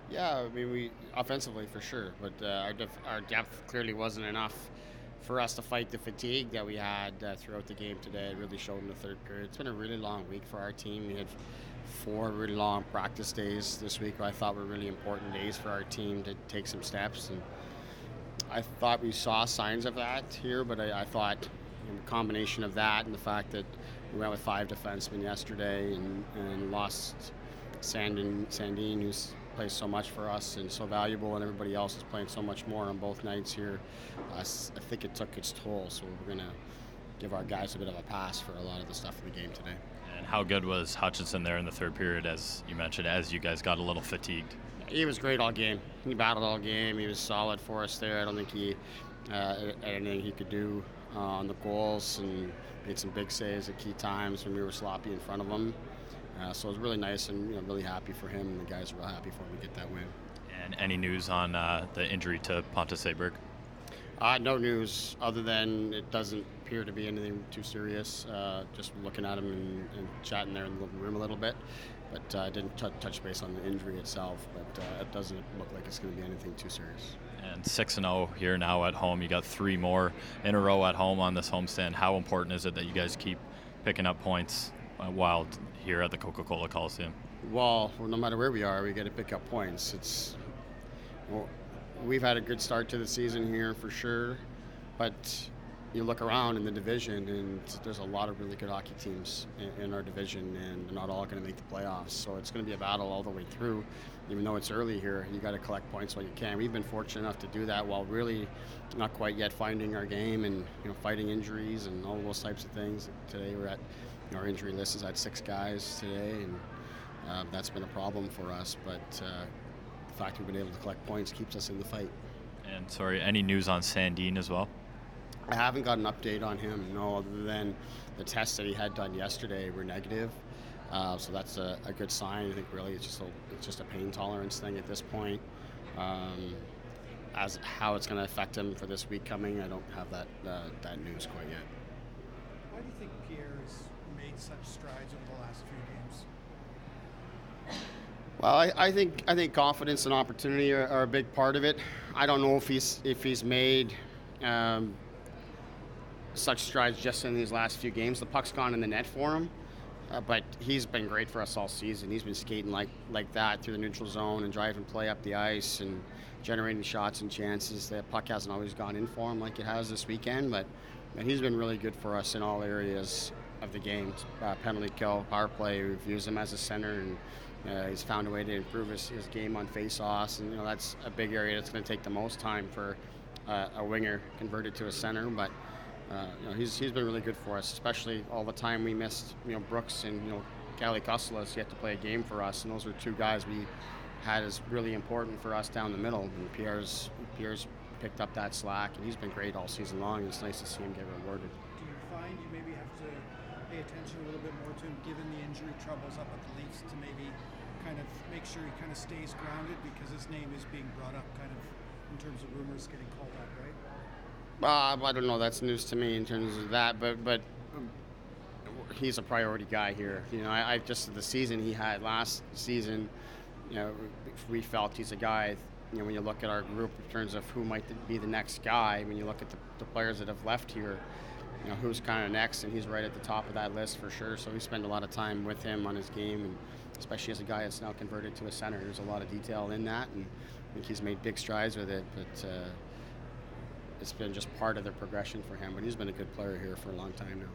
Yeah, I mean, we offensively for sure, but our depth clearly wasn't enough for us to fight the fatigue that we had throughout the game today. It really showed in the third period. It's been a really long week for our team. We had four really long practice days this week. I thought were really important days for our team to take some steps, and I thought we saw signs of that here. But I thought a combination of that and the fact that we went with five defensemen yesterday and lost Sandin, who's plays so much for us and so valuable, and everybody else is playing so much more on both nights here. I think it took its toll, so we're going to give our guys a bit of a pass for a lot of the stuff in the game today. And how good was Hutchinson there in the third period, as you mentioned, as you guys got a little fatigued? He was great all game. He battled all game. He was solid for us there. I don't think he anything he could do on the goals, and made some big saves at key times when we were sloppy in front of him. So it was really nice, and really happy for him, and the guys are real happy for him to get that win. And any news on the injury to Pontus Seberg? No news other than it doesn't appear to be anything too serious. Just looking at him and chatting there in the living room a little bit, but I didn't touch base on the injury itself. But it doesn't look like it's going to be anything too serious. And 6-0 here now at home. You got three more in a row at home on this homestand. How important is it that you guys keep picking up points while here at the Coca-Cola Coliseum? Well, no matter where we are, we got to pick up points. Well, we've had a good start to the season here for sure, but you look around in the division, and there's a lot of really good hockey teams in our division, and they're not all going to make the playoffs. So it's going to be a battle all the way through. Even though it's early here, you got to collect points while you can. We've been fortunate enough to do that while really not quite yet finding our game and fighting injuries and all those types of things. Today we're at our injury list is at 6 guys today, and that's been a problem for us. But the fact we've been able to collect points keeps us in the fight. And sorry, any news on Sandin as well? I haven't got an update on him, no, other than the tests that he had done yesterday were negative. So that's a good sign. I think really it's just a pain tolerance thing at this point. As how it's going to affect him for this week coming, I don't have that news quite yet. Why do you think Pierre's made such strides over the last few games? Well, I think confidence and opportunity are a big part of it. I don't know if he's made such strides just in these last few games. The puck's gone in the net for him, but he's been great for us all season. He's been skating like that through the neutral zone and driving play up the ice and generating shots and chances. The puck hasn't always gone in for him like it has this weekend, but he's been really good for us in all areas of the game. Penalty kill, power play, we've used him as a center, and he's found a way to improve his game on face-offs, and that's a big area that's going to take the most time for a winger converted to a center. But he's been really good for us, especially all the time we missed Brooks and Kelly Kuselas yet to play a game for us, and those were two guys we had as really important for us down the middle. And Pierre's picked up that slack, and he's been great all season long. It's nice to see him get rewarded. Do you find you maybe have to pay attention a little bit more to him, given the injury troubles up at the Leafs, to maybe kind of make sure he kind of stays grounded, because his name is being brought up kind of in terms of rumors getting called up, right? I don't know. That's news to me in terms of that, but he's a priority guy here. I just the season he had last season, we felt he's a guy. When you look at our group in terms of who might be the next guy, when you look at the players that have left here, who's kind of next, and he's right at the top of that list for sure. So we spend a lot of time with him on his game, and especially as a guy that's now converted to a center. There's a lot of detail in that, and I think he's made big strides with it, but it's been just part of the progression for him. But he's been a good player here for a long time now.